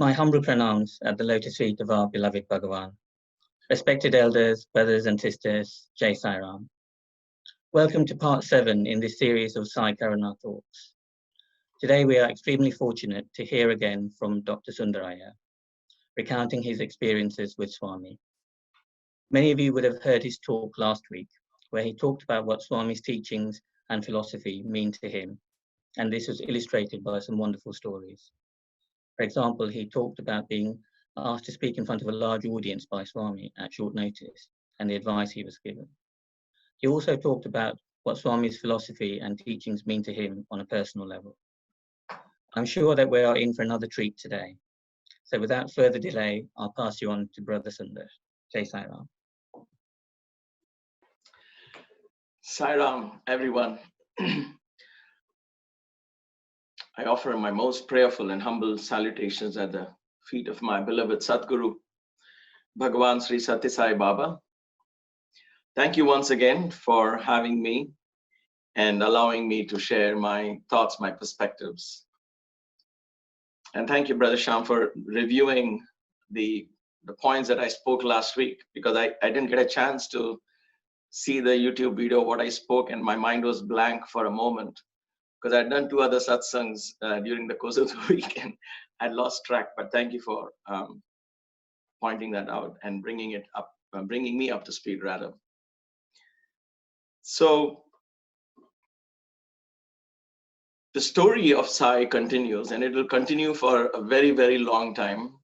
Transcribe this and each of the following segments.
My humble pranams at the lotus feet of our beloved Bhagawan. Respected elders, brothers and sisters, Jai Sai Ram. Welcome to part 7 in this series of Sai Karuna Talks. Today we are extremely fortunate to hear again from Dr. Sundar Iyer, recounting his experiences with Swami. Many of you would have heard his talk last week, where he talked about what Swami's teachings and philosophy mean to him, and this was illustrated by some wonderful stories. For example, he talked about being asked to speak in front of a large audience by Swami at short notice and the advice he was given. He also talked about what Swami's philosophy and teachings mean to him on a personal level. I'm sure that we are in for another treat today. So without further delay, I'll pass you on to Brother Sundar. Jai Sai Ram. Sai Ram, everyone. I offer my most prayerful and humble salutations at the feet of my beloved Sadguru, Bhagawan Sri Sathya Sai Baba. Thank you once again for having me and allowing me to share my thoughts, my perspectives. And thank you, Brother Sham, for reviewing the points that I spoke last week, because I didn't get a chance to see the YouTube video, what I spoke, and my mind was blank for a moment, because I'd done 2 other sathsangs during the course of the week and I'd lost track. But thank you for pointing that out and bringing me up to speed, rather. So the story of Sai continues, and it will continue for a very, very long time.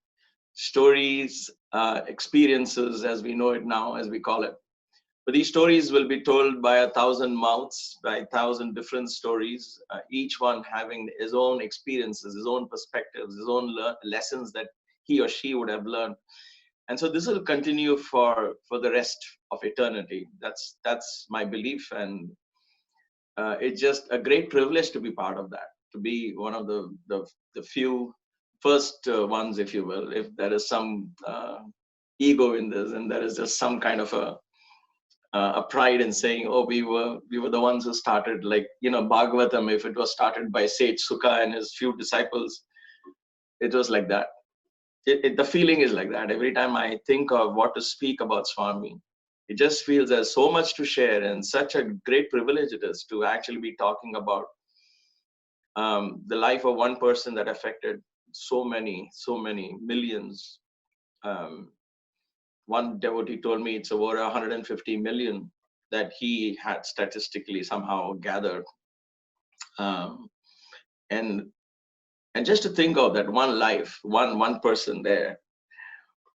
Stories, experiences, as we know it now, as we call it. But these stories will be told by 1,000 mouths, by 1,000 different stories, each one having his own experiences, his own perspectives, his own lessons that he or she would have learned. And so this will continue for the rest of eternity. That's my belief, and it's just a great privilege to be part of that, to be one of the few first ones, if you will. If there is some ego in this, and there is just some kind of a pride in saying, oh, we were the ones who started, like, Bhagavatam, if it was started by Sage Sukha and his few disciples, it was like that. The feeling is like that. Every time I think of what to speak about Swami, it just feels there's so much to share, and such a great privilege it is to actually be talking about the life of one person that affected so many millions. One devotee told me it's over 150 million that he had statistically somehow gathered. And just to think of that one life, one person there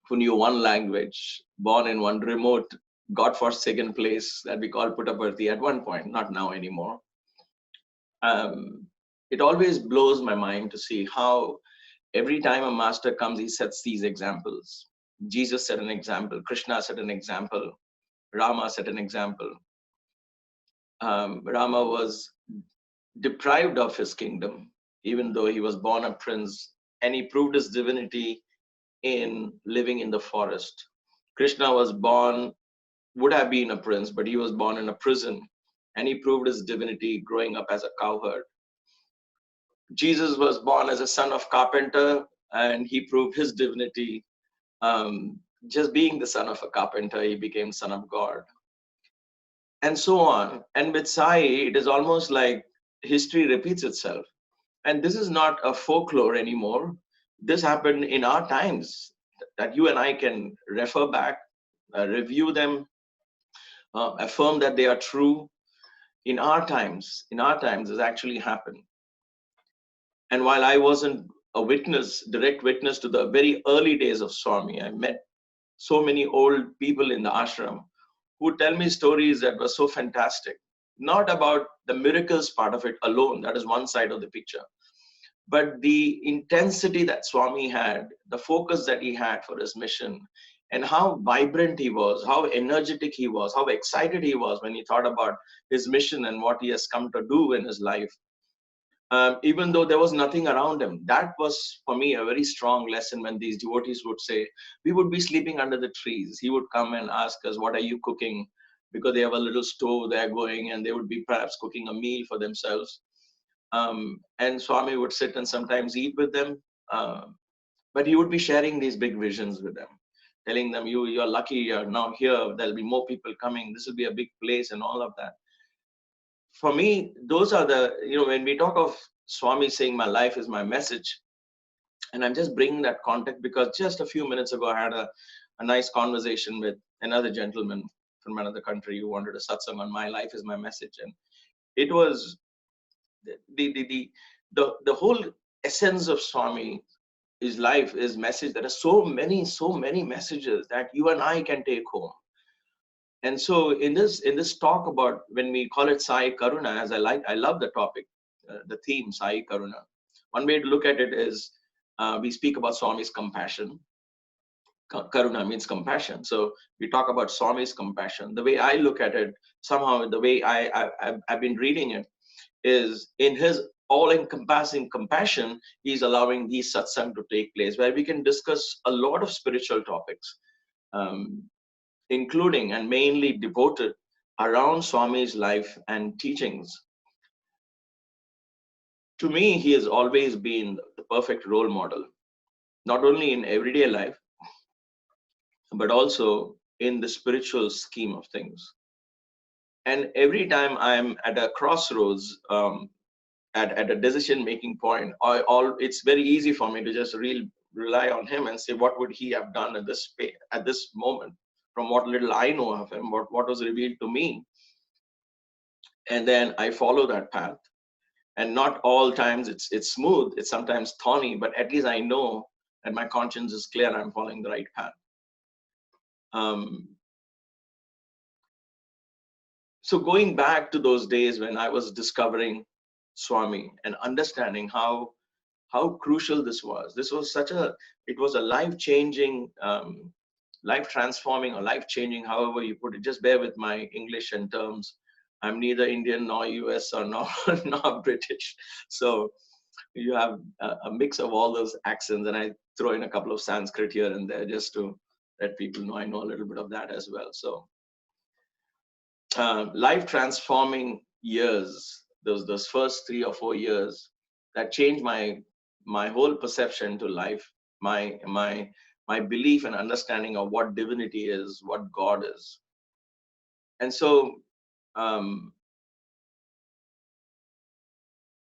who knew one language, born in one remote, God-forsaken place that we call Puttaparthi at one point, not now anymore. It always blows my mind to see how every time a master comes, he sets these examples. Jesus set an example, Krishna set an example, Rama set an example. Rama was deprived of his kingdom, even though he was born a prince, and he proved his divinity in living in the forest. Krishna would have been a prince, but he was born in a prison, and he proved his divinity growing up as a cowherd. Jesus was born as a son of carpenter, and he proved his divinity. Just being the son of a carpenter, he became son of God, and so on. And with Sai, it is almost like history repeats itself. And this is not a folklore anymore. This happened in our times, that you and I can refer back, review them, affirm that they are true. In our times, this actually happened. And while I wasn't a direct witness to the very early days of Swami, I met so many old people in the ashram who would tell me stories that were so fantastic. Not about the miracles part of it alone, that is one side of the picture, but the intensity that Swami had, the focus that he had for his mission, and how vibrant he was, how energetic he was, how excited he was when he thought about his mission and what he has come to do in his life. Even though there was nothing around him. That was, for me, a very strong lesson when these devotees would say, we would be sleeping under the trees. He would come and ask us, what are you cooking? Because they have a little stove there going, and they would be perhaps cooking a meal for themselves. And Swami would sit and sometimes eat with them. But he would be sharing these big visions with them, telling them, you're lucky, you're now here, there'll be more people coming, this will be a big place and all of that. For me, those are the, when we talk of Swami saying my life is my message, and I'm just bringing that context because just a few minutes ago I had a nice conversation with another gentleman from another country who wanted a satsang on my life is my message. And it was the whole essence of Swami, his life, his message. There are so many messages that you and I can take home. And so in this talk about, when we call it Sai Karuna, as I love the topic, the theme Sai Karuna. One way to look at it is we speak about Swami's compassion. Karuna means compassion. So we talk about Swami's compassion. The way I look at it, somehow the way I've been reading it, is in his all-encompassing compassion, he's allowing these satsang to take place, where we can discuss a lot of spiritual topics, including and mainly devoted around Swami's life and teachings. To me, he has always been the perfect role model, not only in everyday life, but also in the spiritual scheme of things. And every time I'm at a crossroads, at a decision-making point, it's very easy for me to just rely on him and say, what would he have done at this moment, from what little I know of him, what was revealed to me. And then I follow that path. And not all times it's smooth, it's sometimes thorny, but at least I know that my conscience is clear and I'm following the right path. So going back to those days when I was discovering Swami and understanding how crucial this was. This was it was a life-changing, life-transforming, or life-changing, however you put it. Just bear with my English and terms. I'm neither Indian nor US or nor British. So you have a mix of all those accents, and I throw in a couple of Sanskrit here and there just to let people know I know a little bit of that as well. So life-transforming years, those first 3 or 4 years, that changed my whole perception to life, my belief and understanding of what divinity is, what God is. And so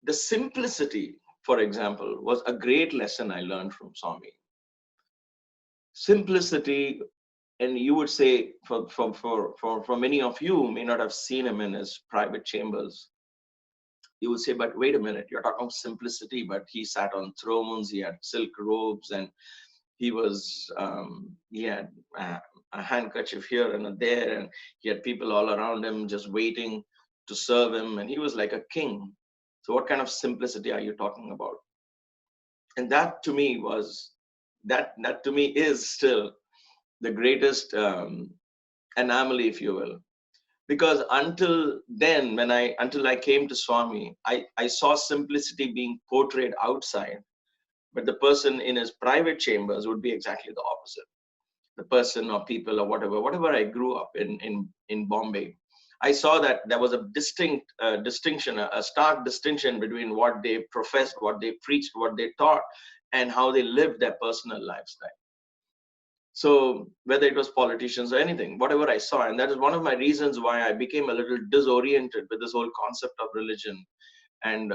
the simplicity, for example, was a great lesson I learned from Swami. Simplicity, and you would say, for many of you may not have seen him in his private chambers, you would say, but wait a minute, you're talking simplicity, but he sat on thrones, he had silk robes, and he had a handkerchief here and there, and he had people all around him just waiting to serve him, and he was like a king. So what kind of simplicity are you talking about? And that to me is still the greatest anomaly, if you will. Because until then, until I came to Swami, I saw simplicity being portrayed outside, but the person in his private chambers would be exactly the opposite. The person or people or whatever I grew up in Bombay, I saw that there was a distinct distinction, a stark distinction between what they professed, what they preached, what they taught, and how they lived their personal lifestyle. So whether it was politicians or anything, whatever I saw, and that is one of my reasons why I became a little disoriented with this whole concept of religion and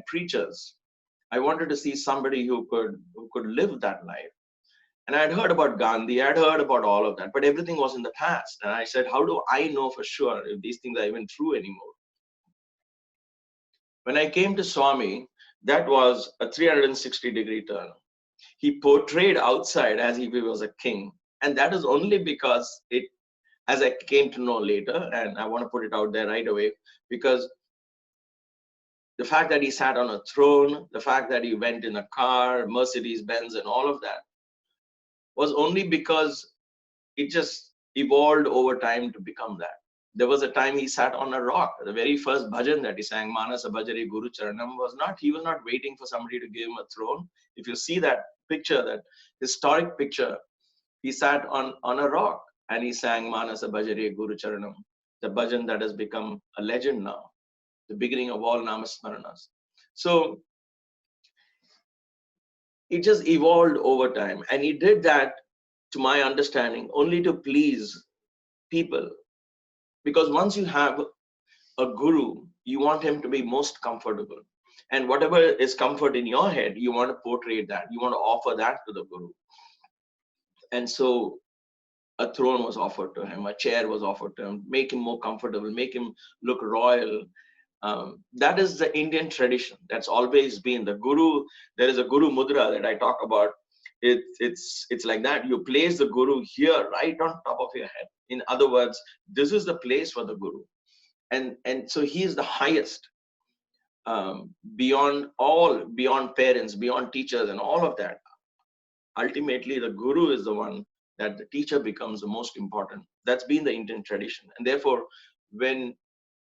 preachers. I wanted to see somebody who could live that life. And I had heard about Gandhi, I had heard about all of that, but everything was in the past. And I said, how do I know for sure if these things are even true anymore? When I came to Swami, that was a 360-degree turn. He portrayed outside as if he was a king. And that is only because as I came to know later, and I want to put it out there right away, because the fact that he sat on a throne, the fact that he went in a car, Mercedes-Benz and all of that, was only because it just evolved over time to become that. There was a time he sat on a rock. The very first bhajan that he sang, Manasa Bhajare Guru Charanam, he was not waiting for somebody to give him a throne. If you see that picture, that historic picture, he sat on a rock and he sang Manasa Bhajare Guru Charanam, the bhajan that has become a legend now, the beginning of all Namasmaranas. So it just evolved over time. And he did that, to my understanding, only to please people. Because once you have a guru, you want him to be most comfortable. And whatever is comfort in your head, you want to portray that. You want to offer that to the guru. And so a throne was offered to him, a chair was offered to him, make him more comfortable, make him look royal. That is the Indian tradition. That's always been the guru. There is a guru mudra that I talk about. It's like that. You place the guru here, right on top of your head. In other words, this is the place for the guru, and so he is the highest, beyond parents, beyond teachers, and all of that. Ultimately, the guru is the one that the teacher becomes the most important. That's been the Indian tradition, and therefore, when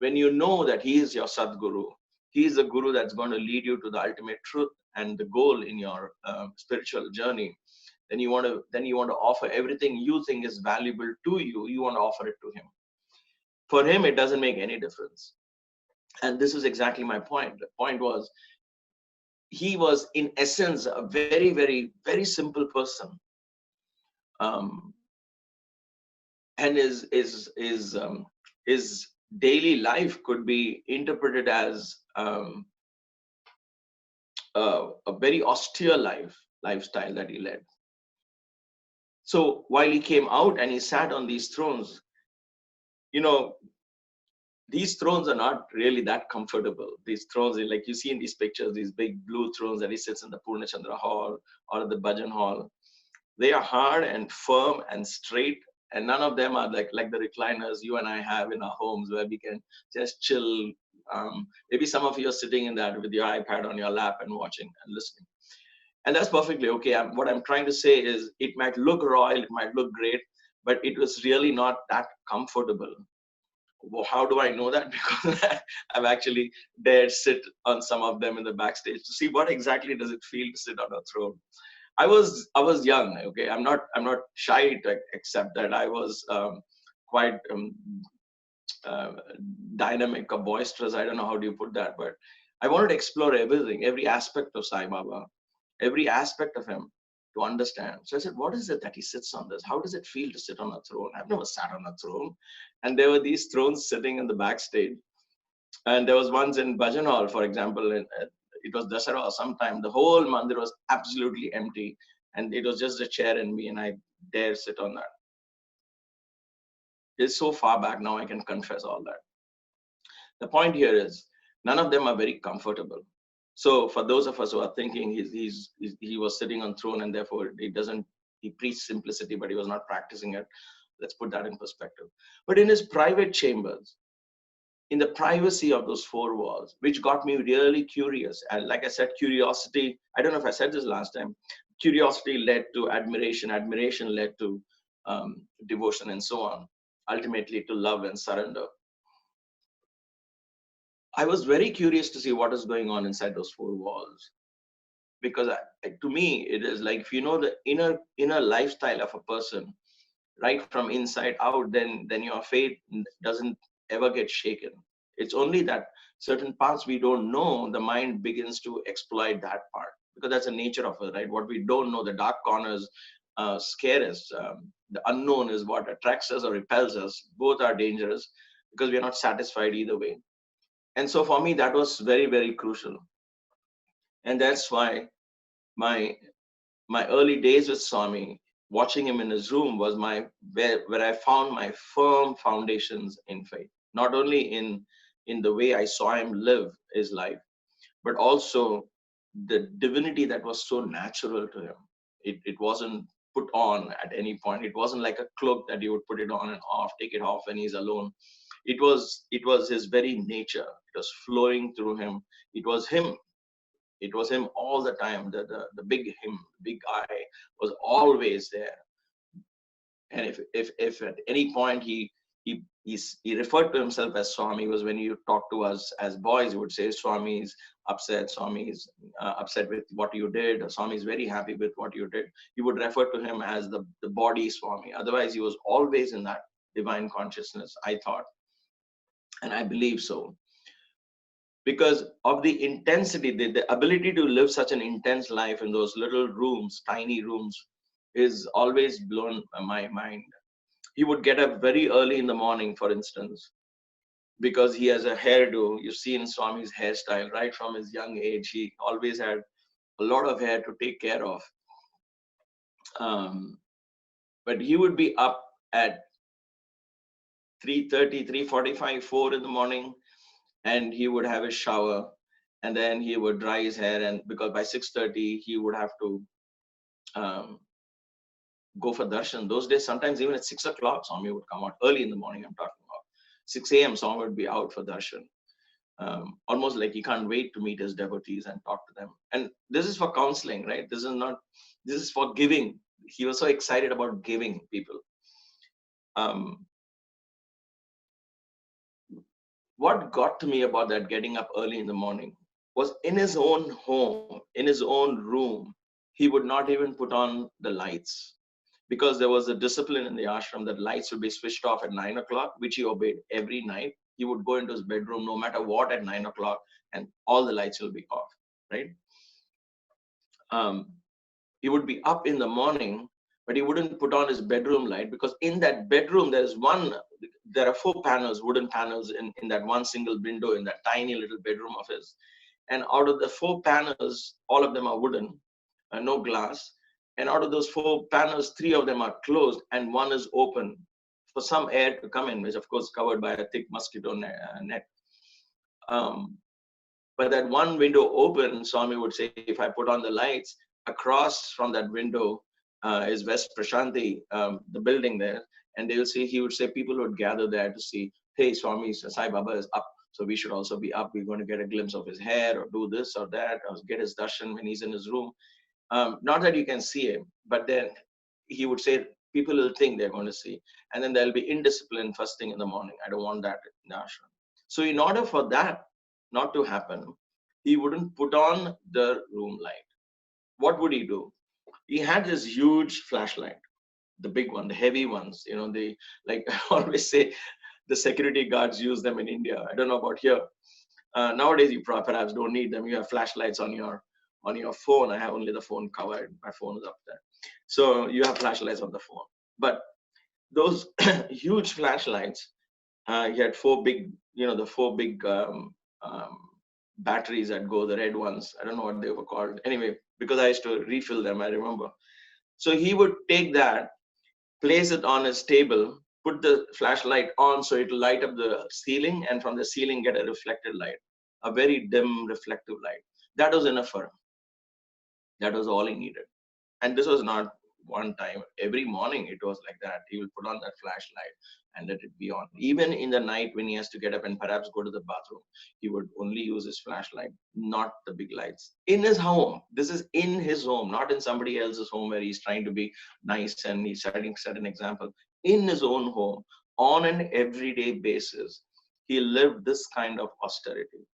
you know that he is your Sadguru, he is the guru that's going to lead you to the ultimate truth and the goal in your spiritual journey, then you want to offer everything you think is valuable to you. You want to offer it to him. For him, it doesn't make any difference. And this is exactly my point. The point was, he was in essence a very, very, very simple person, and his daily life could be interpreted as a very austere lifestyle that he led. So while he came out and he sat on these thrones, these thrones are not really that comfortable. These thrones, like you see in these pictures, these big blue thrones that he sits in the Purna Chandra hall or the Bhajan hall, they are hard and firm and straight, and none of them are like the recliners you and I have in our homes where we can just chill. Maybe some of you are sitting in that with your iPad on your lap and watching and listening. And that's perfectly okay. What I'm trying to say is, it might look royal, it might look great, but it was really not that comfortable. Well, how do I know that? Because I've actually dared sit on some of them in the backstage to see what exactly does it feel to sit on a throne. I was young. Okay, I'm not shy to accept that I was quite dynamic or boisterous. I don't know how do you put that, but I wanted to explore everything, every aspect of Sai Baba, every aspect of him, to understand. So I said, what is it that he sits on this? How does it feel to sit on a throne? I've never sat on a throne. And there were these thrones sitting in the backstage. And there was ones in Bhajan Hall, for example, it was Dasara or sometime. The whole mandir was absolutely empty. And it was just a chair and me, and I dare sit on that. It's so far back now, I can confess all that. The point here is, none of them are very comfortable. So for those of us who are thinking he was sitting on throne and therefore he preached simplicity, but he was not practicing it. Let's put that in perspective. But in his private chambers, in the privacy of those four walls, which got me really curious. And like I said, curiosity, I don't know if I said this last time, curiosity led to admiration, admiration led to devotion, and so on, ultimately to love and surrender. I was very curious to see what is going on inside those four walls, because to me, it is like, if you know the inner lifestyle of a person, right from inside out, then your faith doesn't ever get shaken. It's only that certain parts we don't know, the mind begins to exploit that part, because that's the nature of it, right? What we don't know, the dark corners scare us. The unknown is what attracts us or repels us. Both are dangerous because we are not satisfied either way. And so for me, that was very, very crucial. And that's why my early days with Swami, watching him in his room, was where I found my firm foundations in faith. Not only in the way I saw him live his life, but also the divinity that was so natural to him. It wasn't put on at any point. It wasn't like a cloak that you would put it on and off, take it off when he's alone. It was his very nature. It was flowing through him. It was him. It was him all the time. The big him, big I, was always there. And if at any point he referred to himself as Swami, was when you talk to us as boys, he would say, Swami's upset, Swami's upset with what you did, or Swami's very happy with what you did. You would refer to him as the body Swami. Otherwise, he was always in that divine consciousness, I thought. And I believe so. because of the intensity, the ability to live such an intense life in those little rooms, tiny rooms, is always blown my mind. He would get up very early in the morning, for instance, because he has a hairdo. You've seen Swami's hairstyle right from his young age. He always had a lot of hair to take care of. But he would be up at 3:30, 3:45, 4 in the morning, and he would have his shower, and then he would dry his hair, and because by 6:30 he would have to go for darshan. Those days, sometimes even at 6 o'clock, Swami would come out early in the morning. I'm talking about 6 a.m. Swami would be out for darshan. Almost like he can't wait to meet his devotees and talk to them. And this is for counseling, right? This is for giving. He was so excited about giving people. What got to me about that getting up early in the morning was in his own home, in his own room, he would not even put on the lights, because there was a discipline in the ashram that lights would be switched off at 9 o'clock, which he obeyed every night. He would go into his bedroom no matter what at 9 o'clock, and all the lights will be off, right? He would be up in the morning, but he wouldn't put on his bedroom light, because in that bedroom there are 4 panels, wooden panels in that one single window in that tiny little bedroom of his. And out of the 4 panels, all of them are wooden, no glass. And out of those 4 panels, 3 of them are closed and 1 is open for some air to come in, which of course covered by a thick mosquito net. But that one window open, Swami would say, if I put on the lights, across from that window is West Prasanthi, the building there. And he would say people would gather there to see, hey, Swami, Sai Baba is up, so we should also be up. We're going to get a glimpse of his hair or do this or that, or get his darshan when he's in his room. Not that you can see him, but then he would say, people will think they're going to see. And then there'll be indiscipline first thing in the morning. I don't want that in the ashram. So in order for that not to happen, he wouldn't put on the room light. What would he do? He had this huge flashlight, the big one, the heavy ones. They, like I always say, the security guards use them in India. I don't know about here. Nowadays, you perhaps don't need them. You have flashlights on your phone. I have only the phone covered. My phone is up there. So you have flashlights on the phone. But those huge flashlights, he had 4 big, the 4 big batteries that go, the red ones. I don't know what they were called. Anyway, because I used to refill them, I remember. So he would take that, place it on his table, put the flashlight on so it will light up the ceiling, and from the ceiling get a reflected light, a very dim reflective light. That was enough for him. That was all he needed. And this was not one time. Every morning it was like that. He will put on that flashlight and let it be on. Even in the night when he has to get up and perhaps go to the bathroom, he would only use his flashlight, not the big lights. In his home. This is in his home, not in somebody else's home where he's trying to be nice and he's set an example. In his own home, on an everyday basis, he lived this kind of austerity.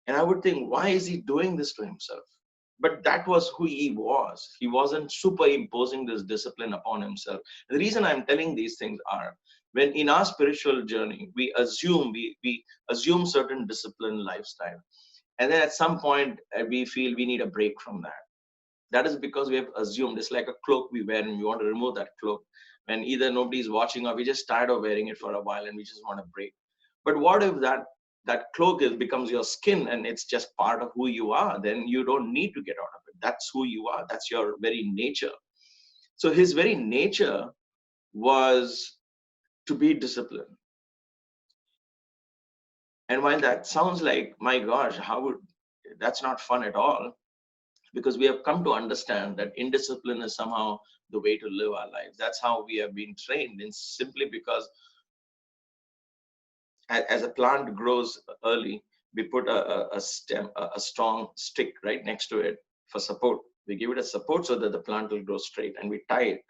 And I would think, why is he doing this to himself? But that was who he was. He wasn't superimposing this discipline upon himself. The reason I'm telling these things are, when in our spiritual journey, we assume certain discipline lifestyle. And then at some point, we feel we need a break from that. That is because we have assumed. It's like a cloak we wear and we want to remove that cloak. When either nobody's watching or we're just tired of wearing it for a while and we just want a break. But what if that cloak becomes your skin and it's just part of who you are? Then you don't need to get out of it. That's who you are. That's your very nature. So his very nature was to be disciplined. And while that sounds like, my gosh, that's not fun at all, because we have come to understand that indiscipline is somehow the way to live our lives. That's how we have been trained, and simply because as a plant grows early, we put a strong stick right next to it for support. We give it a support so that the plant will grow straight, and we tie it.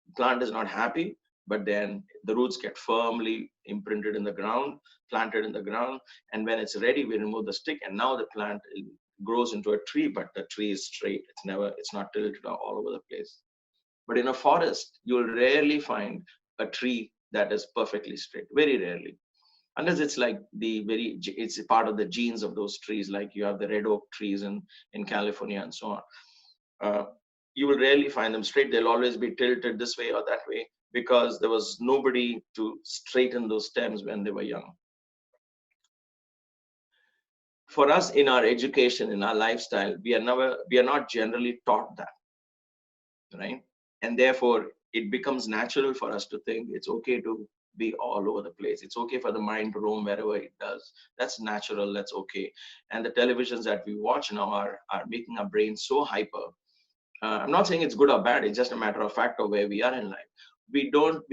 The plant is not happy, but then the roots get firmly imprinted in the ground, planted in the ground, and when it's ready, we remove the stick, and now the plant grows into a tree, but the tree is straight. It's not tilted all over the place. But in a forest, you'll rarely find a tree that is perfectly straight, very rarely. unless it's like it's a part of the genes of those trees, like you have the red oak trees in California and so on. You will rarely find them straight. They'll always be tilted this way or that way, because there was nobody to straighten those stems when they were young. For us, in our education, in our lifestyle, we are not generally taught that, right? And therefore, it becomes natural for us to think it's okay to be all over the place. It's okay for the mind to roam wherever it does. That's natural, that's okay. And the televisions that we watch now are making our brains so hyper. I'm not saying it's good or bad, it's just a matter of fact of where we are in life. We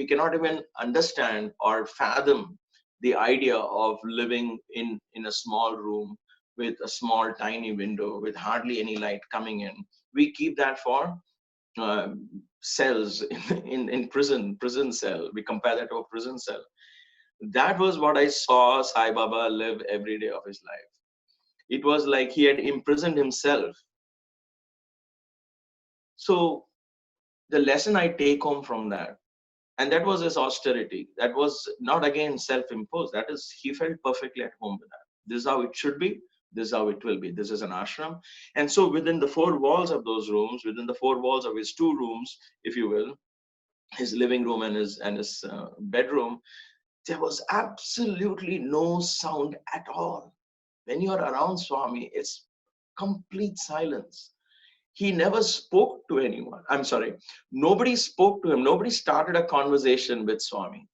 cannot even understand or fathom the idea of living in a small room with a small tiny window with hardly any light coming in. We keep that for cells in prison cell. We compare that to a prison cell. That was what I saw Sai Baba live every day of his life. It was like he had imprisoned himself. So the lesson I take home from that, and that was his austerity. That was not again self-imposed. That is, he felt perfectly at home with that. This is how it should be. This is how it will be. This is an ashram. And so within the four walls of those rooms, within the four walls of his two rooms, if you will, his living room and his bedroom, there was absolutely no sound at all. When you're around Swami, it's complete silence. He never spoke to anyone. I'm sorry, nobody spoke to him. Nobody started a conversation with Swami.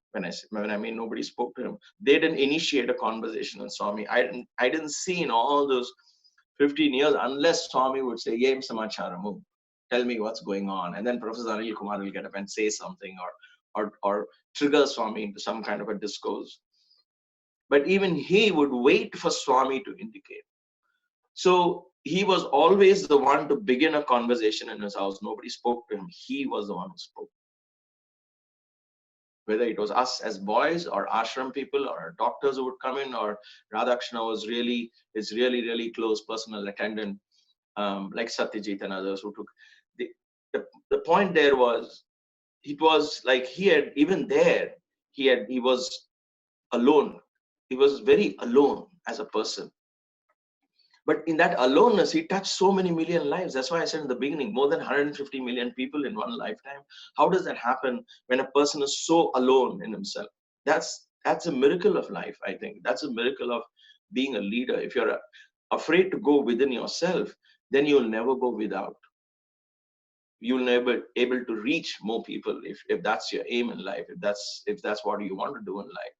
When I mean nobody spoke to him, they didn't initiate a conversation with Swami. I didn't see in all those 15 years, unless Swami would say, "Yem samacharamu," tell me what's going on, and then Professor Anil Kumar will get up and say something or trigger Swami into some kind of a discourse. But even he would wait for Swami to indicate. So he was always the one to begin a conversation in his house. Nobody spoke to him. He was the one who spoke. Whether it was us as boys or ashram people or doctors who would come in, or Radhakrishna was his really close personal attendant, like Satyajit and others who took. The point there was, it was like he was alone. He was very alone as a person. But in that aloneness, he touched so many million lives. That's why I said in the beginning, more than 150 million people in one lifetime. How does that happen when a person is so alone in himself? That's a miracle of life, I think. That's a miracle of being a leader. If you're afraid to go within yourself, then you'll never go without. You'll never able to reach more people if that's your aim in life, if that's what you want to do in life.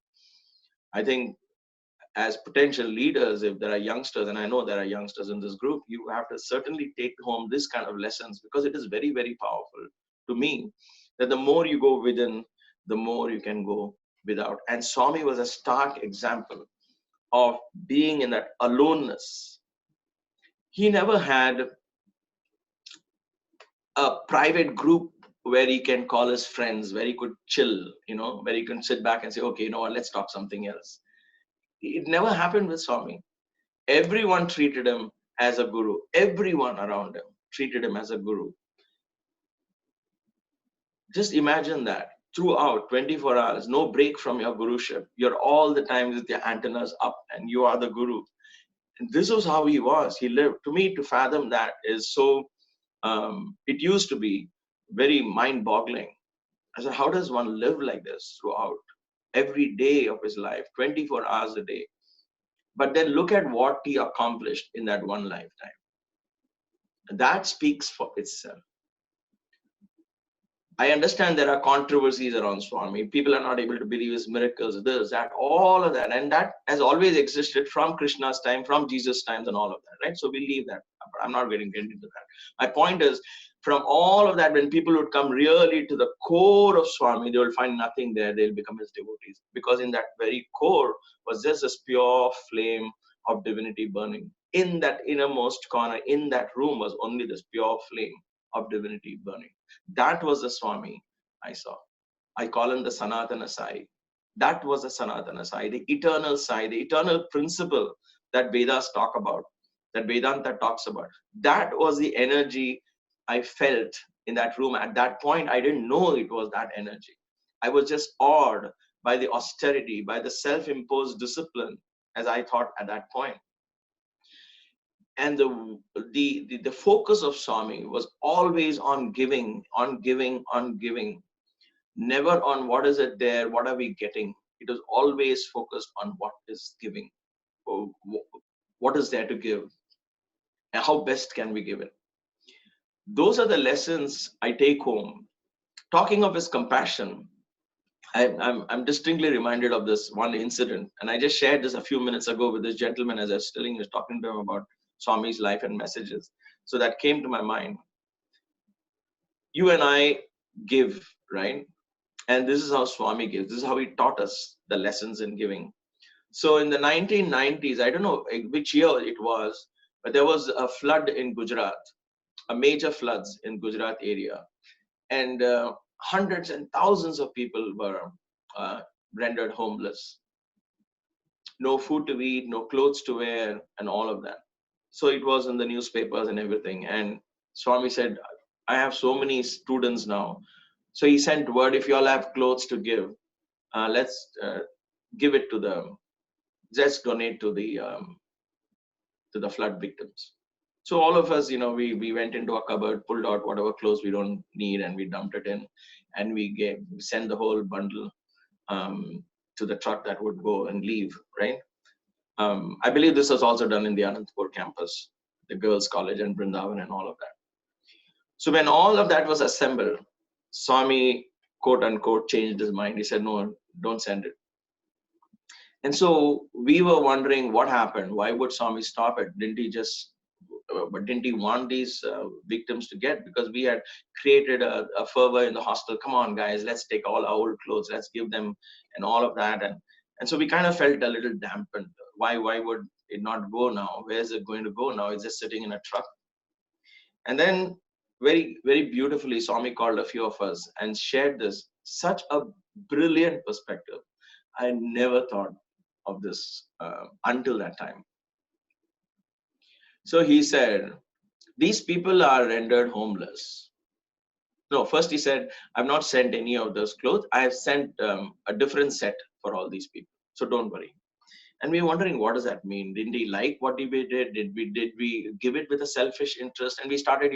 I think as potential leaders, if there are youngsters, and I know there are youngsters in this group, you have to certainly take home this kind of lessons, because it is very powerful to me, that the more you go within, the more you can go without. And Swami was a stark example of being in that aloneness. He never had a private group where he can call his friends, where he could chill, where he can sit back and say, okay, let's talk something else. It never happened with Swami. Everyone treated him as a guru. Everyone around him treated him as a guru. Just imagine that throughout 24 hours, no break from your guruship. You're all the time with your antennas up and you are the guru. And this was how he was. He lived. To me, to fathom that is so, it used to be very mind-boggling. I said, how does one live like this throughout every day of his life, 24 hours a day? But then look at what he accomplished in that one lifetime. That speaks for itself. I understand there are controversies around Swami. People are not able to believe his miracles, this, that, all of that. And that has always existed from Krishna's time, from Jesus' times and all of that, right? So we leave that. I'm not getting into that. My point is, from all of that, when people would come really to the core of Swami, they will find nothing there. They'll become his devotees. Because in that very core was just this pure flame of divinity burning. In that innermost corner, in that room was only this pure flame of divinity burning. That was the Swami I saw. I call him the Sanatana Sai. That was the Sanatana Sai, the eternal Sai, the eternal principle that Vedas talk about, that Vedanta talks about. That was the energy I felt in that room. At that point, I didn't know it was that energy. I was just awed by the austerity, by the self-imposed discipline, as I thought at that point. And the focus of Swami was always on giving, on giving, on giving, never on what is it there, what are we getting. It was always focused on what is giving, or what is there to give, and how best can we give it. Those are the lessons I take home. Talking of his compassion, I'm distinctly reminded of this one incident, and I just shared this a few minutes ago with this gentleman as I was talking to him about Swami's life and messages. So that came to my mind. You and I give, right? And this is how Swami gives. This is how he taught us the lessons in giving. So in the 1990s, I don't know which year it was, but there was a flood in Gujarat, a major floods in Gujarat area. And hundreds and thousands of people were rendered homeless. No food to eat, no clothes to wear, and all of that. So it was in the newspapers and everything. And Swami said, I have so many students now. So he sent word, if you all have clothes to give, let's give it to them. Just donate to the flood victims. So all of us, we went into a cupboard, pulled out whatever clothes we don't need, and we dumped it in, and we sent the whole bundle to the truck that would go and leave, right? I believe this was also done in the Anantapur campus, the girls' college and Brindavan and all of that. So when all of that was assembled, Swami, quote unquote, changed his mind. He said, no, don't send it. And so we were wondering what happened. Why would Swami stop it? Didn't he want these victims to get? Because we had created a fervor in the hostel. Come on, guys, let's take all our old clothes, let's give them, and all of that. And so we kind of felt a little dampened. Why would it not go now? Where is it going to go now? It's just sitting in a truck. And then very, very beautifully, Swami called a few of us and shared this. Such a brilliant perspective. I never thought of this until that time. So he said, these people are rendered homeless. No, first he said, I've not sent any of those clothes. I have sent a different set for all these people. So don't worry. And we were wondering, what does that mean? Didn't he like what we did? Did we give it with a selfish interest? And we started,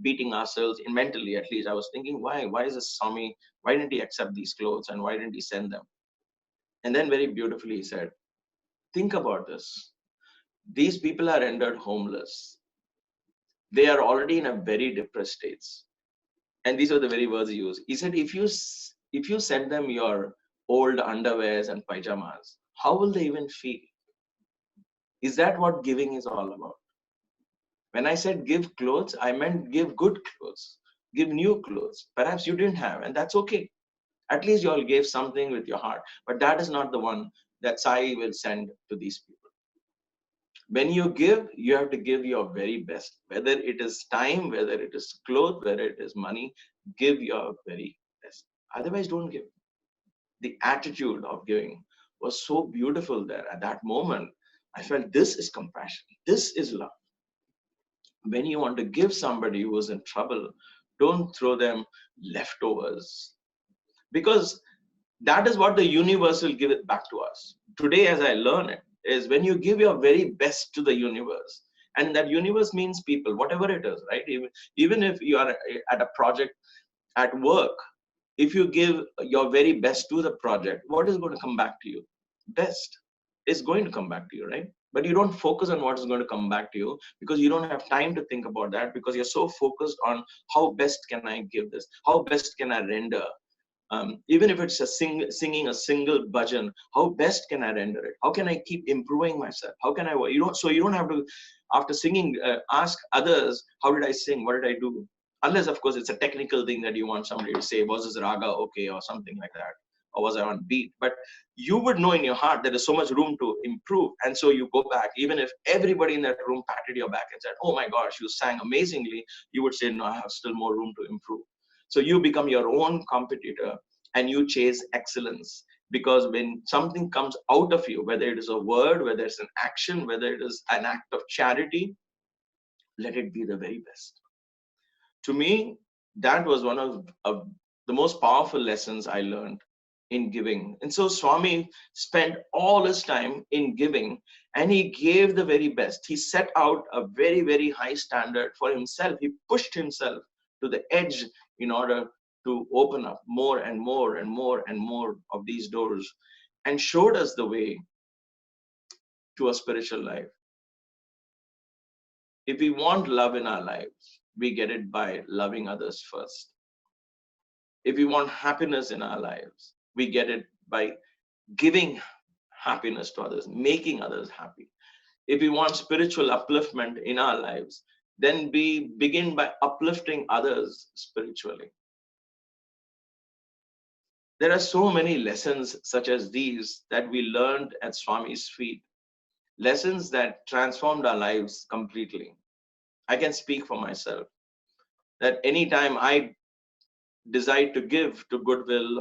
beating ourselves mentally, at least. I was thinking, why is this Swami? Why didn't he accept these clothes? And why didn't he send them? And then very beautifully he said, think about this. These people are rendered homeless. They are already in a very depressed states. And these are the very words he used. He said, if you send them your old underwears and pajamas, how will they even feel? Is that what giving is all about? When I said give clothes, I meant give good clothes, give new clothes. Perhaps you didn't have, and that's okay. At least you all gave something with your heart. But that is not the one that Sai will send to these people. When you give, you have to give your very best. Whether it is time, whether it is clothes, whether it is money, give your very best. Otherwise, don't give. The attitude of giving was so beautiful there. At that moment, I felt this is compassion. This is love. When you want to give somebody who is in trouble, don't throw them leftovers. Because that is what the universe will give it back to us. Today, as I learn it, is when you give your very best to the universe. And that universe means people, whatever it is, right? Even if you are at a project at work, if you give your very best to the project, what is going to come back to you? Best is going to come back to you, right? But you don't focus on what is going to come back to you because you don't have time to think about that, because you're so focused on how best can I give this? How best can I render? Even if it's singing a single bhajan, how best can I render it? How can I keep improving myself? How can I, you don't have to, after singing, ask others, how did I sing? What did I do? Unless, of course, it's a technical thing that you want somebody to say, was this raga okay, or something like that, or was I on beat? But you would know in your heart there is so much room to improve. And so you go back, even if everybody in that room patted your back and said, oh my gosh, you sang amazingly, you would say, no, I have still more room to improve. So you become your own competitor and you chase excellence. Because when something comes out of you, whether it is a word, whether it's an action, whether it is an act of charity, let it be the very best. To me, that was one of the most powerful lessons I learned in giving. And so Swami spent all his time in giving, and he gave the very best. He set out a very, very high standard for himself. He pushed himself to the edge in order to open up more and more and more and more of these doors, and showed us the way to a spiritual life. If we want love in our lives, we get it by loving others first. If we want happiness in our lives, we get it by giving happiness to others, making others happy. If we want spiritual upliftment in our lives, then we begin by uplifting others spiritually. There are so many lessons such as these that we learned at Swami's feet, lessons that transformed our lives completely. I can speak for myself that anytime I decide to give to Goodwill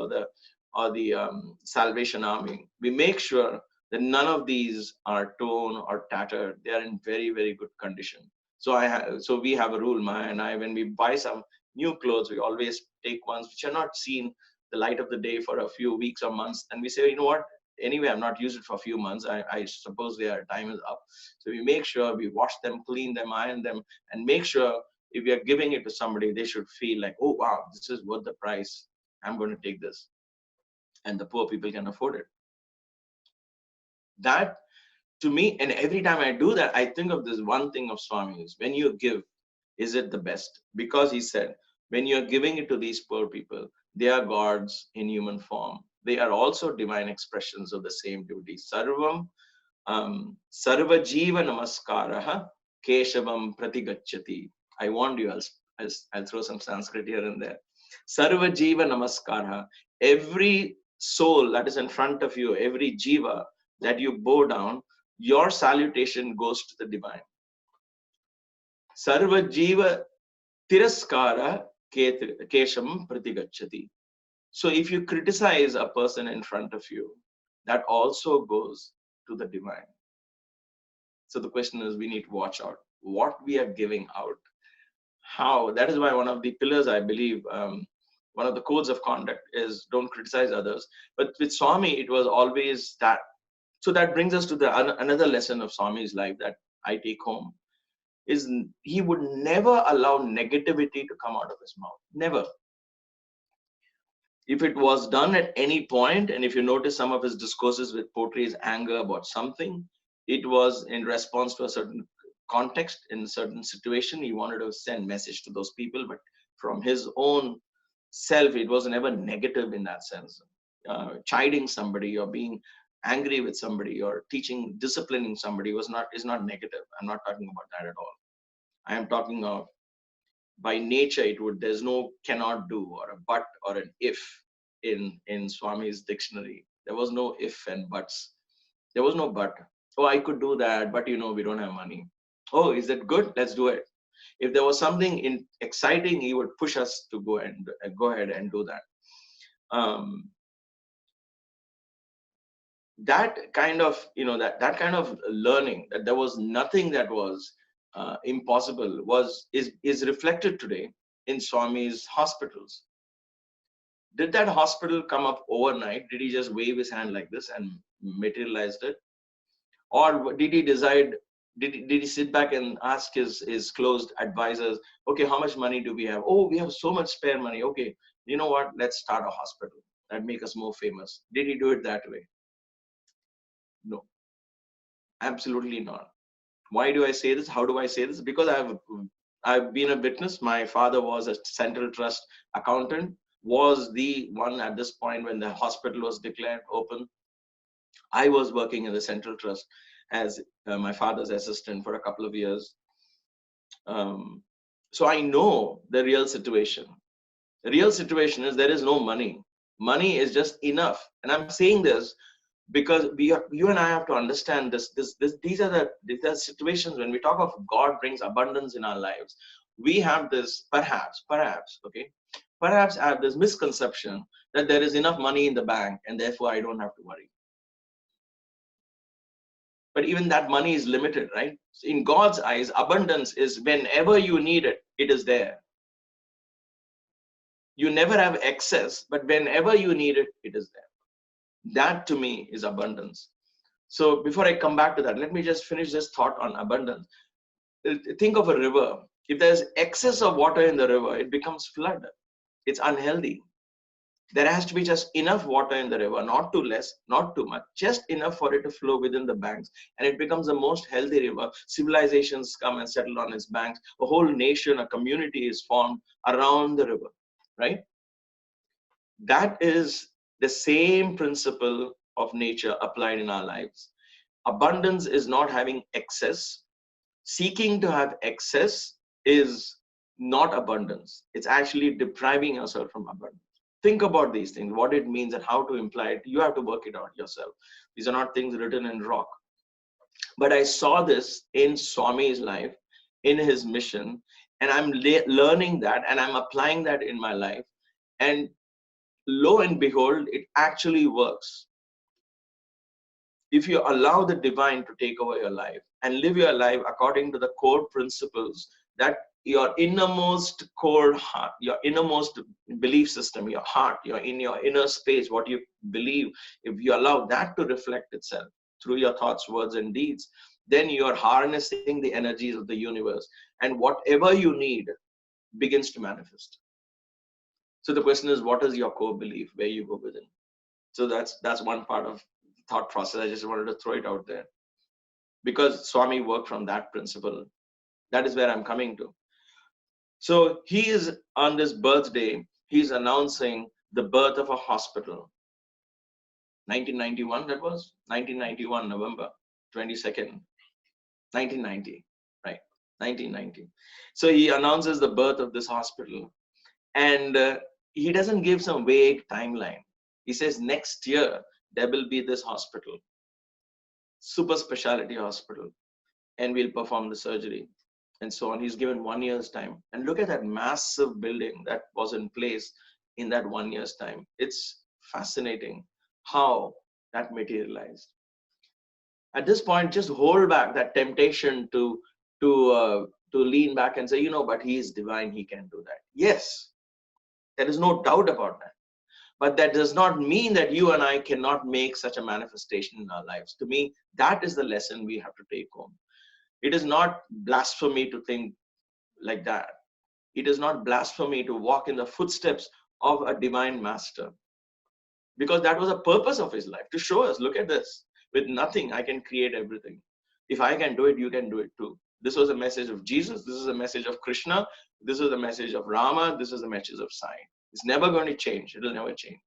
or the Salvation Army, we make sure that none of these are torn or tattered. They are in very, very good condition. So we have a rule, Maya and I, when we buy some new clothes, we always take ones which are not seen the light of the day for a few weeks or months, and we say, you know what, anyway, I've not used it for a few months, I suppose their time is up. So we make sure we wash them, clean them, iron them, and make sure if we are giving it to somebody, they should feel like, oh wow, this is worth the price, I'm going to take this. And the poor people can afford it. That, to me, and every time I do that, I think of this one thing of Swami's: when you give, is it the best? Because he said, when you're giving it to these poor people, they are gods in human form. They are also divine expressions of the same devotee. Sarva jiva namaskaraha keshavam pratigacchati. I warned you, I'll throw some Sanskrit here and there. Sarva jiva namaskaraha. Every soul that is in front of you, every jiva that you bow down, your salutation goes to the divine. Sarva jiva tiraskara kesham pratigacchati. So if you criticize a person in front of you, that also goes to the divine. So the question is, we need to watch out what we are giving out. How? That is why one of the pillars, I believe, one of the codes of conduct is don't criticize others. But with Swami, it was always that. So that brings us to another lesson of Swami's life that I take home, is he would never allow negativity to come out of his mouth. Never. If it was done at any point, and if you notice some of his discourses with portrays anger about something, it was in response to a certain context, in a certain situation. He wanted to send message to those people, but from his own self, it was never negative in that sense. Chiding somebody or being angry with somebody or teaching, disciplining somebody is not negative. I'm not talking about that at all. I am talking of, by nature, there's no cannot do or a but or an if in Swami's dictionary. There was no if and buts. There was no but. Oh, I could do that, but we don't have money. Oh, is that good? Let's do it. If there was something exciting, he would push us to go ahead and do that. That kind of that kind of learning, that there was nothing that was impossible, is reflected today in Swami's hospitals. Did that hospital come up overnight? Did he just wave his hand like this and materialized it? Or did he decide, did he sit back and ask his closed advisors, okay, how much money do we have? Oh, we have so much spare money. Okay, you know what? Let's start a hospital that make us more famous. Did he do it that way? No, absolutely not. Why do I say this? How do I say this? Because I've been a witness. My father was a Central Trust accountant, was the one at this point when the hospital was declared open. I was working in the Central Trust as my father's assistant for a couple of years. So I know the real situation. The real situation is there is no money. Money is just enough. And I'm saying this because you and I have to understand this. These are the situations when we talk of God brings abundance in our lives. We have this perhaps, okay, perhaps I have this misconception that there is enough money in the bank and therefore I don't have to worry. But even that money is limited, right? In God's eyes, abundance is whenever you need it, it is there. You never have excess, but whenever you need it, it is there. That to me is abundance. So before I come back to that, let me just finish this thought on abundance. Think of a river. If there's excess of water in the river, it becomes flood. It's unhealthy. There has to be just enough water in the river, not too less, not too much, just enough for it to flow within the banks. And it becomes the most healthy river. Civilizations come and settle on its banks. A whole nation, a community is formed around the river, right? That is the same principle of nature applied in our lives. Abundance is not having excess. Seeking to have excess is not abundance. It's actually depriving yourself from abundance. Think about these things, what it means and how to imply it. You have to work it out yourself. These are not things written in rock. But I saw this in Swami's life, in his mission, and I'm learning that and I'm applying that in my life. And lo and behold, it actually works. If you allow the divine to take over your life and live your life according to the core principles that your innermost core heart, your innermost belief system, your heart, your inner space, what you believe, if you allow that to reflect itself through your thoughts, words, and deeds, then you are harnessing the energies of the universe, and whatever you need begins to manifest. So the question is, what is your core belief, where you go within? So that's one part of the thought process. I just wanted to throw it out there, because Swami worked from that principle. That is where I'm coming to. So he is on this birthday, he's announcing the birth of a hospital. 1991, that was 1991, November 22nd, 1990, right? 1990. So he announces the birth of this hospital, and he doesn't give some vague timeline. He says next year there will be this hospital, super specialty hospital, and we'll perform the surgery and so on. He's given 1 year's time. And look at that massive building that was in place in that 1 year's time. It's fascinating how that materialized. At this point, just hold back that temptation to lean back and say, but he is divine, he can do that. Yes, there is no doubt about that. But that does not mean that you and I cannot make such a manifestation in our lives. To me, that is the lesson we have to take home. It is not blasphemy to think like that. It is not blasphemy to walk in the footsteps of a divine master. Because that was the purpose of his life, to show us, look at this. With nothing, I can create everything. If I can do it, you can do it too. This was a message of Jesus. This is a message of Krishna. This is a message of Rama. This is a message of Sai. It's never going to change. It'll never change.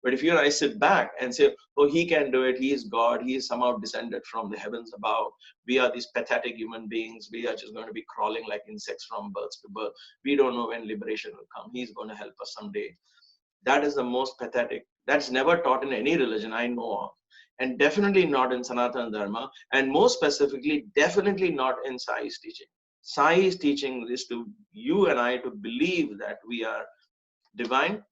But if you and I sit back and say, oh, he can do it, he is God, he is somehow descended from the heavens above, we are these pathetic human beings, we are just going to be crawling like insects from birth to birth, we don't know when liberation will come, he's going to help us someday. That is the most pathetic. That's never taught in any religion I know of, and definitely not in Sanatana Dharma, and more specifically, definitely not in Sai's teaching. Sai's teaching is to you and I to believe that we are divine.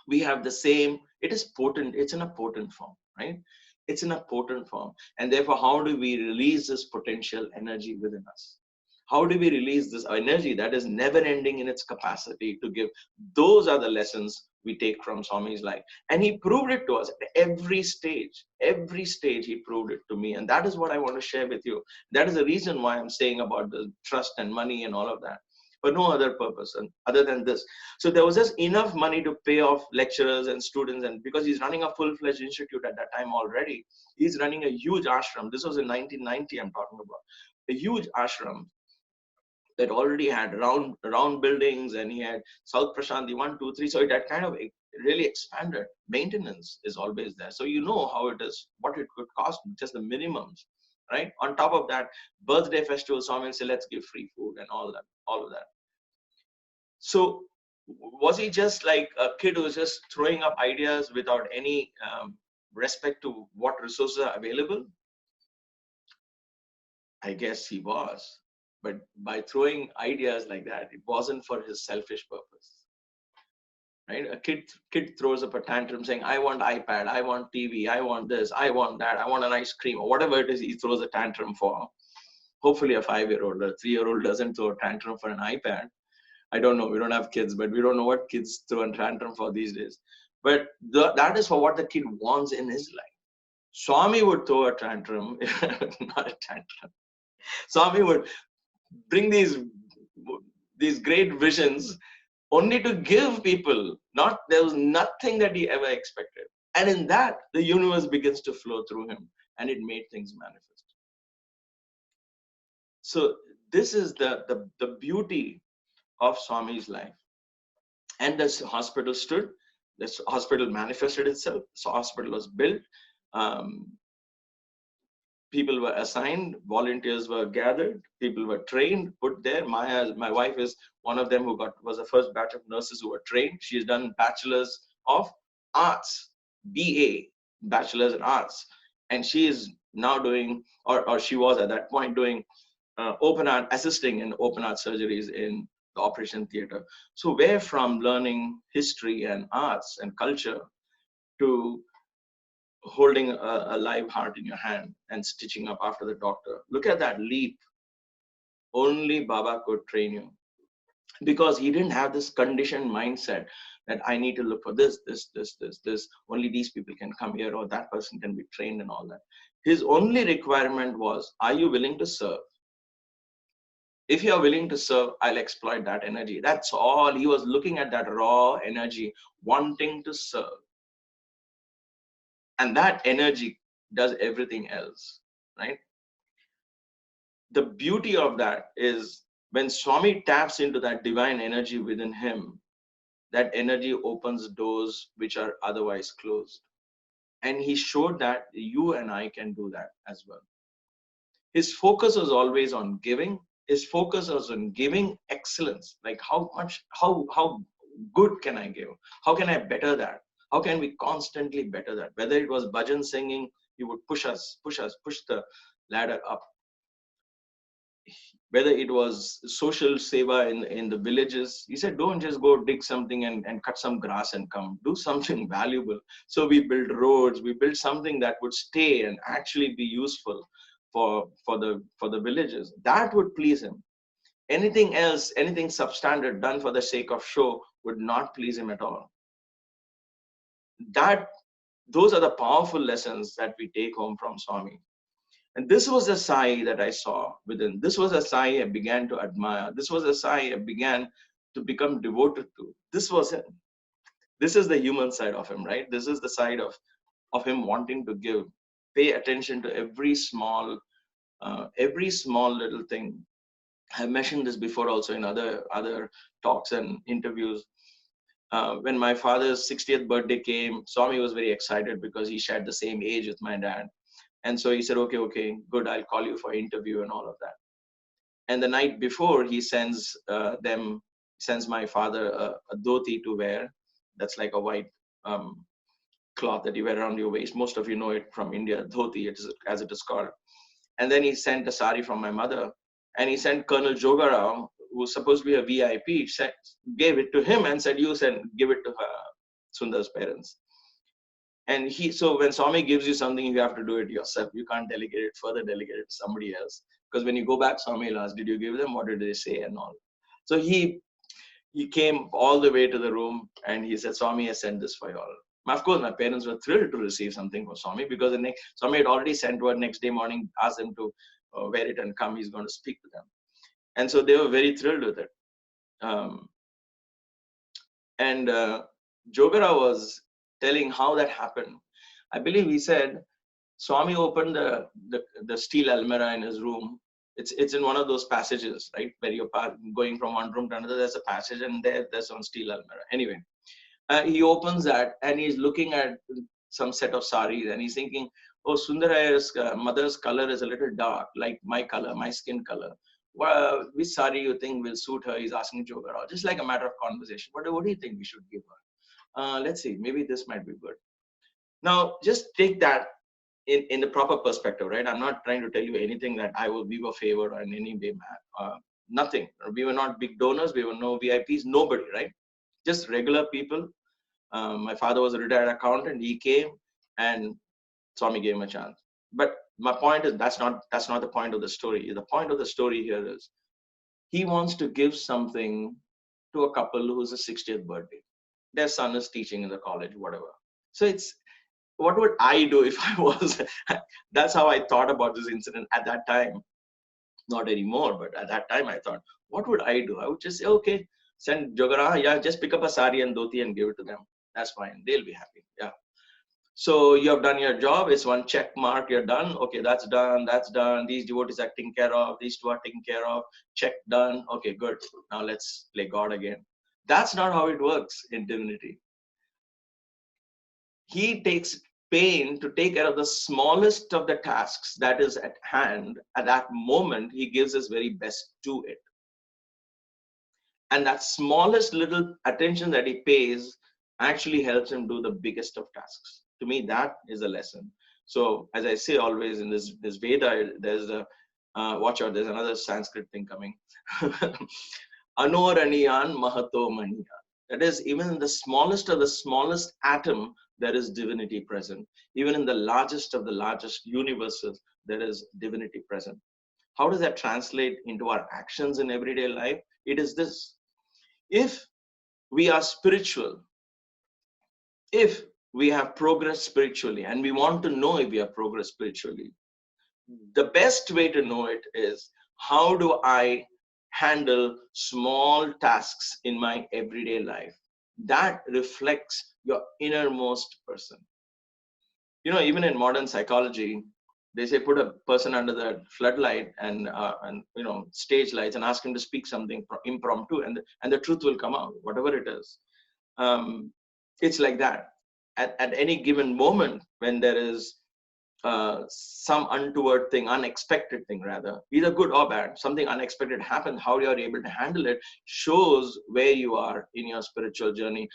We have the same, it is potent, it's in a potent form, right? It's in a potent form. And therefore, how do we release this potential energy within us? How do we release this energy that is never ending in its capacity to give? Those are the lessons we take from Swami's life. And he proved it to us at every stage he proved it to me. And that is what I want to share with you. That is the reason why I'm saying about the trust and money and all of that. For no other purpose other than this. So there was just enough money to pay off lecturers and students, and because he's running a full-fledged institute at that time already, he's running a huge ashram. This was in 1990 I'm talking about. A huge ashram that already had round buildings, and he had South Prasanthi 1, 2, 3. So it had kind of really expanded. Maintenance is always there. So you know how it is, what it could cost, just the minimums. Right? On top of that, birthday festival, Swami said, let's give free food and all of that. So was he just like a kid who was just throwing up ideas without any respect to what resources are available? I guess he was. But by throwing ideas like that, it wasn't for his selfish purpose. Right? A kid throws up a tantrum saying, I want iPad, I want TV, I want this, I want that, I want an ice cream, or whatever it is he throws a tantrum for. Hopefully a 5-year-old or 3-year-old doesn't throw a tantrum for an iPad. I don't know, we don't have kids, but we don't know what kids throw a tantrum for these days. But that is for what the kid wants in his life. Swami would throw a tantrum, not a tantrum. Swami would bring these great visions only to give people. There was nothing that he ever expected. And in that, the universe begins to flow through him, and it made things manifest. So this is the beauty of Swami's life. And this hospital stood, this hospital manifested itself, so hospital was built, people were assigned, volunteers were gathered, people were trained, put there. My wife is one of them who was the first batch of nurses who were trained. She's done Bachelor's of Arts, BA, Bachelor's in Arts. And she is now doing, or she was at that point doing open heart, assisting in open heart surgeries in the operation theater. So where from learning history and arts and culture to holding a live heart in your hand and stitching up after the doctor. Look at that leap. Only Baba could train you, because he didn't have this conditioned mindset that I need to look for this. Only these people can come here, or that person can be trained and all that. His only requirement was, are you willing to serve? If you are willing to serve, I'll exploit that energy. That's all. He was looking at that raw energy, wanting to serve. And that energy does everything else, right? The beauty of that is when Swami taps into that divine energy within him, that energy opens doors which are otherwise closed. And he showed that you and I can do that as well. His focus was always on giving. His focus was on giving excellence. Like how good can I give? How can I better that? How can we constantly better that? Whether it was bhajan singing, he would push the ladder up. Whether it was social seva in the villages, he said, don't just go dig something and cut some grass and come. Do something valuable. So we built roads, we built something that would stay and actually be useful for the villages. That would please him. Anything else, anything substandard done for the sake of show would not please him at all. Those are the powerful lessons that we take home from Swami. And this was the Sai that I saw within. This was a Sai I began to admire. This was a Sai I began to become devoted to. This was him. This is the human side of him, right? This is the side of him wanting to give. Pay attention to every small little thing. I've mentioned this before also in other talks and interviews. When my father's 60th birthday came, Swami was very excited because he shared the same age with my dad. And so he said, okay, good, I'll call you for interview and all of that. And the night before, he sends my father a dhoti to wear. That's like a white cloth that you wear around your waist. Most of you know it from India, dhoti, as it is called. And then he sent a sari from my mother. And he sent Colonel Jogarao, who's supposed to be a VIP, gave it to him and said, give it to Sundar's parents. And so when Swami gives you something, you have to do it yourself. You can't delegate it to somebody else. Because when you go back, Swami will ask, did you give them? What did they say? And all. So he came all the way to the room and he said, Swami has sent this for you all. Of course, my parents were thrilled to receive something from Swami, because Swami had already sent word next day morning, asked them to wear it and come. He's going to speak to them. And so they were very thrilled with it. Jogara was telling how that happened. I believe he said, Swami opened the steel almirah in his room. It's in one of those passages, right? Where you're going from one room to another, there's a passage and there's one steel almirah. Anyway, he opens that and he's looking at some set of saris and he's thinking, oh, Sundar Iyer's mother's color is a little dark, like my color, my skin color. Well, which sari you think will suit her? He's asking Jogara, just like a matter of conversation. What do you think we should give her? Let's see, maybe this might be good. Now, just take that in the proper perspective, right? I'm not trying to tell you anything that we were favored or in any way, nothing. We were not big donors. We were no VIPs, nobody, right? Just regular people. My father was a retired accountant. He came and Swami gave him a chance. But my point is, that's not the point of the story. The point of the story here is he wants to give something to a couple who's a 60th birthday. their son is teaching in the college, whatever. So it's, what would I do if I was, that's how I thought about this incident at that time. Not anymore, but at that time I thought, what would I do? I would just say, okay, send Jogara, yeah, just pick up a sari and dhoti and give it to them. That's fine. They'll be happy. Yeah. So you have done your job. It's one check mark. You're done. Okay, that's done. That's done. These devotees are taken care of. These two are taken care of. Check done. Okay, good. Now let's play God again. That's not how it works in divinity. He takes pain to take care of the smallest of the tasks that is at hand. At that moment, he gives his very best to it. And that smallest little attention that he pays actually helps him do the biggest of tasks. To me, that is a lesson. So as I say always in this Veda, there's a, watch out, there's another Sanskrit thing coming. Anoraniyan mahato maniya. That is, even in the smallest of the smallest atom, there is divinity present. Even in the largest of the largest universes, there is divinity present. How does that translate into our actions in everyday life? It is this. If we are spiritual, if we have progressed spiritually, and we want to know if we have progressed spiritually, the best way to know it is, how do I handle small tasks in my everyday life? That reflects your innermost person. You know, even in modern psychology, they say put a person under the floodlight and you know, stage lights, and ask him to speak something impromptu, and the truth will come out, whatever it is. It's like that. At any given moment, when there is some untoward thing, unexpected thing rather, either good or bad, something unexpected happens, how you are able to handle it shows where you are in your spiritual journey,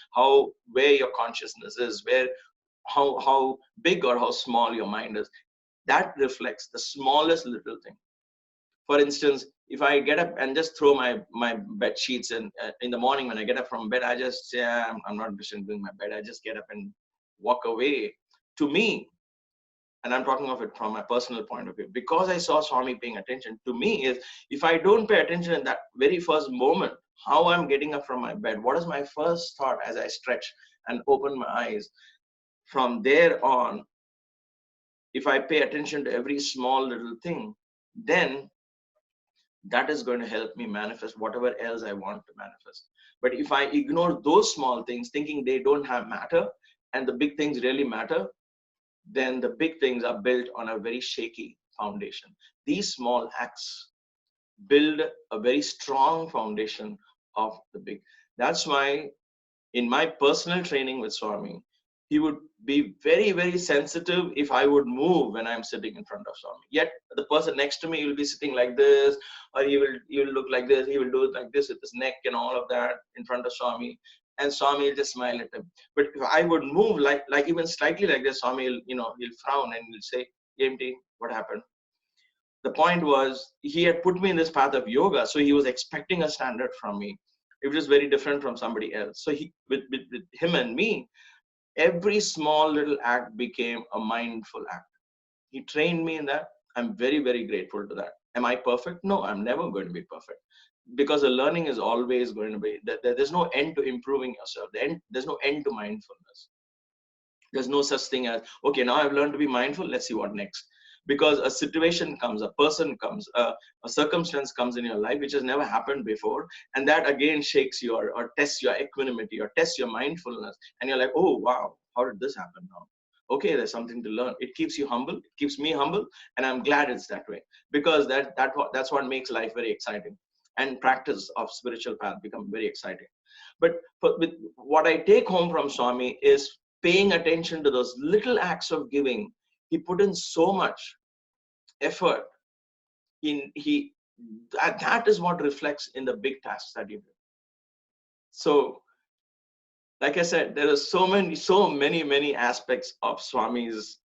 where your consciousness is, how big or how small your mind is. That reflects the smallest little thing. For instance, if I get up and just throw my bed sheets in the morning, when I get up from bed, I just say, I'm not interested in doing my bed. I just get up and walk away. To me, and I'm talking of it from my personal point of view, because I saw Swami paying attention, to me is, if I don't pay attention in that very first moment, how I'm getting up from my bed, what is my first thought as I stretch and open my eyes, from there on, if I pay attention to every small little thing, then that is going to help me manifest whatever else I want to manifest. But if I ignore those small things, thinking they don't have matter, and the big things really matter, then the big things are built on a very shaky foundation. These small acts build a very strong foundation of the big. That's why in my personal training with Swami, he would be very, very sensitive if I would move when I'm sitting in front of Swami. Yet the person next to me will be sitting like this, or he will look like this, he will do it like this with his neck and all of that in front of Swami. And Swami will just smile at him. But if I would move like even slightly like this, Swami will, he'll frown and he'll say, "EMT, what happened?" The point was, he had put me in this path of yoga, so he was expecting a standard from me. It was very different from somebody else. So with him and me, every small little act became a mindful act. He trained me in that. I'm very, very grateful to that. Am I perfect? No, I'm never going to be perfect, because the learning is always going to be, there's no end to improving yourself. There's no end to mindfulness. There's no such thing as, okay, now I've learned to be mindful, let's see what next. Because a situation comes, a person comes, a circumstance comes in your life which has never happened before, and that again shakes or tests your equanimity or tests your mindfulness, and you're like, oh wow, how did this happen now? Okay, there's something to learn. It keeps you humble, it keeps me humble, and I'm glad it's that way, because that's what makes life very exciting, and practice of spiritual path become very exciting. But with what I take home from Swami is paying attention to those little acts of giving. He put in so much effort. That is what reflects in the big tasks that he did. So, like I said, there are so many aspects of Swami's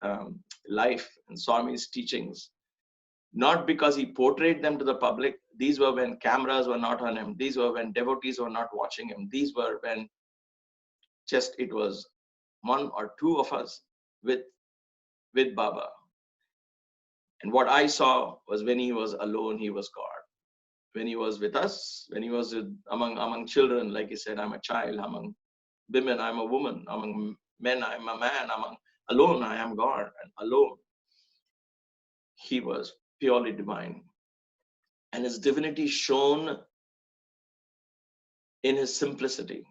life and Swami's teachings. Not because he portrayed them to the public. These were when cameras were not on him. These were when devotees were not watching him. These were when it was one or two of us with Baba. And what I saw was, when he was alone, he was God. When he was with us, when he was among children, like he said, I'm a child among women, I'm a woman. Among men, I'm a man. Alone, I am God. And alone, he was purely divine. And his divinity shone in his simplicity.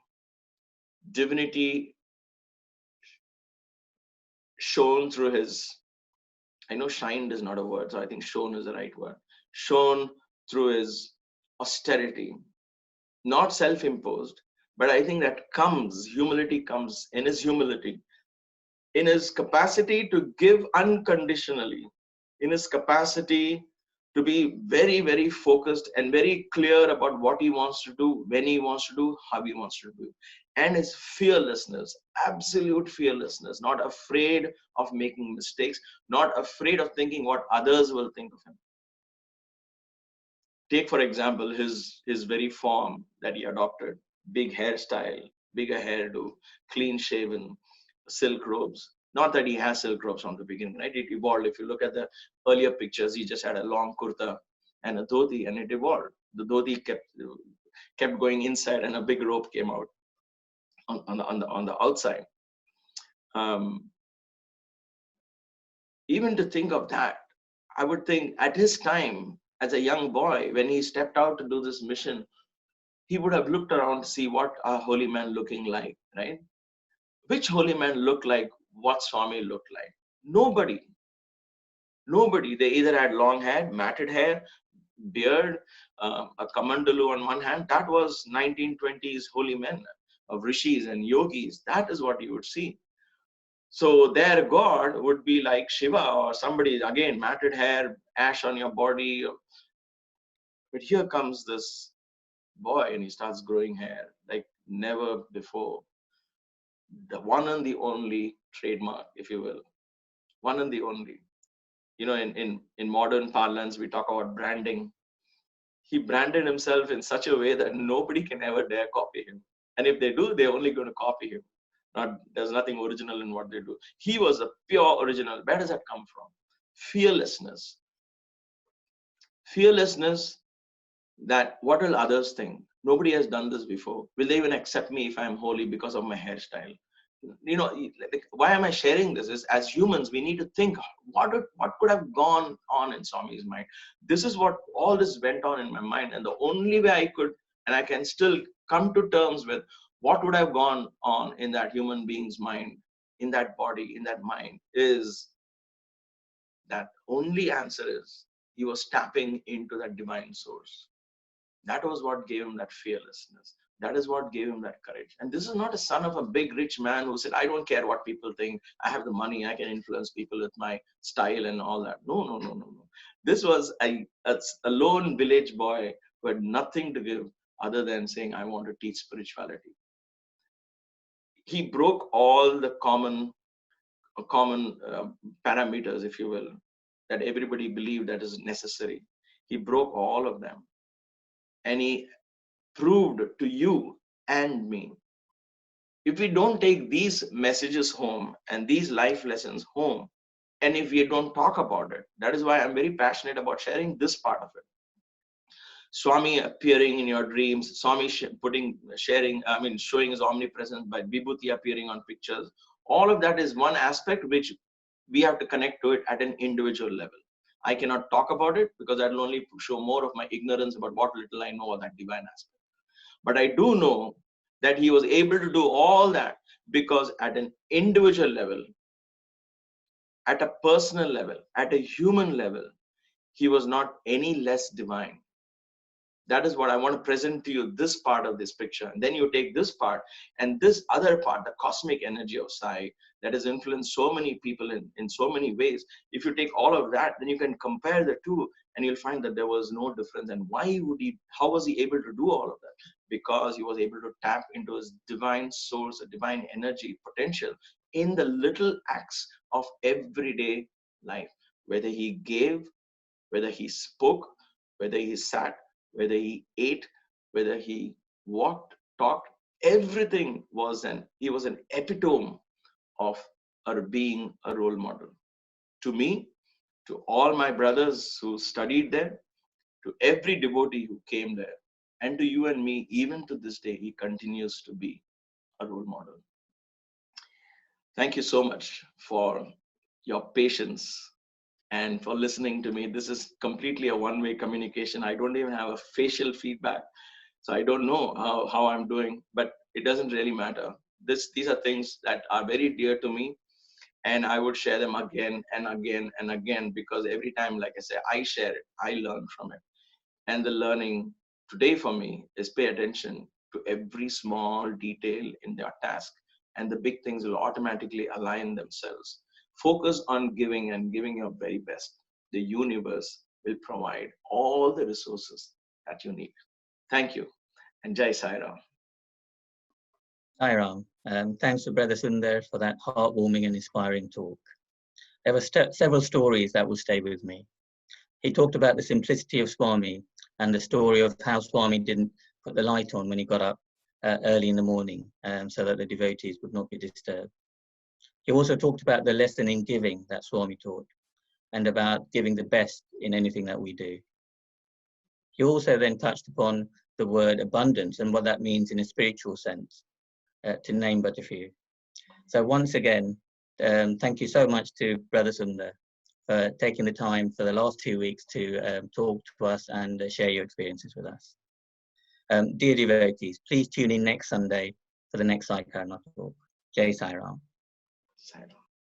Divinity shone through his, I know shined is not a word, so I think shone is the right word. Shone through his austerity, not self-imposed, but I think that humility comes in his humility, in his capacity to give unconditionally, in his capacity to be very, very focused and very clear about what he wants to do, when he wants to do, how he wants to do. And his fearlessness, absolute fearlessness, not afraid of making mistakes, not afraid of thinking what others will think of him. Take, for example, his very form that he adopted, big hairstyle, bigger hairdo, clean shaven, silk robes. Not that he has silk robes from the beginning, right? It evolved. If you look at the earlier pictures, he just had a long kurta and a dhoti, and it evolved. The dhoti kept going inside, and a big rope came out on the outside. Even to think of that, I would think at his time, as a young boy, when he stepped out to do this mission, he would have looked around to see what a holy man looking like, right? Which holy man looked like what Swami looked like? Nobody. Nobody. They either had long hair, matted hair, beard, a kamandalu on one hand. That was 1920s holy men of rishis and yogis. That is what you would see. So their God would be like Shiva or somebody, again, matted hair, ash on your body. But here comes this boy and he starts growing hair like never before. The one and the only trademark, if you will. One and the only. You know, in modern parlance, we talk about branding. He branded himself in such a way that nobody can ever dare copy him. And if they do, they're only going to copy him. There's nothing original in what they do. He was a pure original. Where does that come from? Fearlessness. Fearlessness that what will others think? Nobody has done this before. Will they even accept me if I'm holy because of my hairstyle? You know, like, why am I sharing this? Is as humans, we need to think what could have gone on in Swami's mind. This is what all this went on in my mind. And the only way I could, and I can still come to terms with what would have gone on in that human being's mind, in that body, in that mind, is that only answer is he was tapping into that divine source. That was what gave him that fearlessness. That is what gave him that courage. And this is not a son of a big rich man who said, I don't care what people think. I have the money. I can influence people with my style and all that. No. This was a lone village boy who had nothing to give other than saying, I want to teach spirituality. He broke all the common parameters, if you will, that everybody believed that is necessary. He broke all of them. And he proved to you and me, if we don't take these messages home and these life lessons home, and if we don't talk about it, that is why I'm very passionate about sharing this part of it. Swami appearing in your dreams, Swami showing his omnipresence by Vibhuti appearing on pictures. All of that is one aspect which we have to connect to it at an individual level. I cannot talk about it because that will only show more of my ignorance about what little I know of that divine aspect. But I do know that he was able to do all that because at an individual level, at a personal level, at a human level, he was not any less divine. That is what I want to present to you, this part of this picture. And then you take this part and this other part, the cosmic energy of Sai that has influenced so many people in so many ways. If you take all of that, then you can compare the two and you'll find that there was no difference. And how was he able to do all of that? Because he was able to tap into his divine source, a divine energy potential in the little acts of everyday life. Whether he gave, whether he spoke, whether he sat, whether he ate, whether he walked, talked, everything he was an epitome of being a role model. To me, to all my brothers who studied there, to every devotee who came there, and to you and me, even to this day, he continues to be a role model. Thank you so much for your patience and for listening to me. This is completely a one-way communication. I don't even have a facial feedback. So I don't know how I'm doing, but it doesn't really matter. These are things that are very dear to me, and I would share them again and again and again, because every time, like I say, I share it, I learn from it. And the learning today for me is pay attention to every small detail in their task, and the big things will automatically align themselves. Focus on giving and giving your very best. The universe will provide all the resources that you need. Thank you, and Jai Sai Ram. Sai Ram. Thanks to Brother Sundar for that heartwarming and inspiring talk. There were several stories that will stay with me. He talked about the simplicity of Swami and the story of how Swami didn't put the light on when he got up early in the morning, so that the devotees would not be disturbed. He also talked about the lesson in giving that Swami taught, and about giving the best in anything that we do. He also then touched upon the word abundance and what that means in a spiritual sense, to name but a few. So once again, thank you so much to Brother Sundar for taking the time for the last 2 weeks to talk to us and share your experiences with us. Dear devotees, please tune in next Sunday for the next Sai Karuna Talk. Jai Sai Ram. Sai Ram.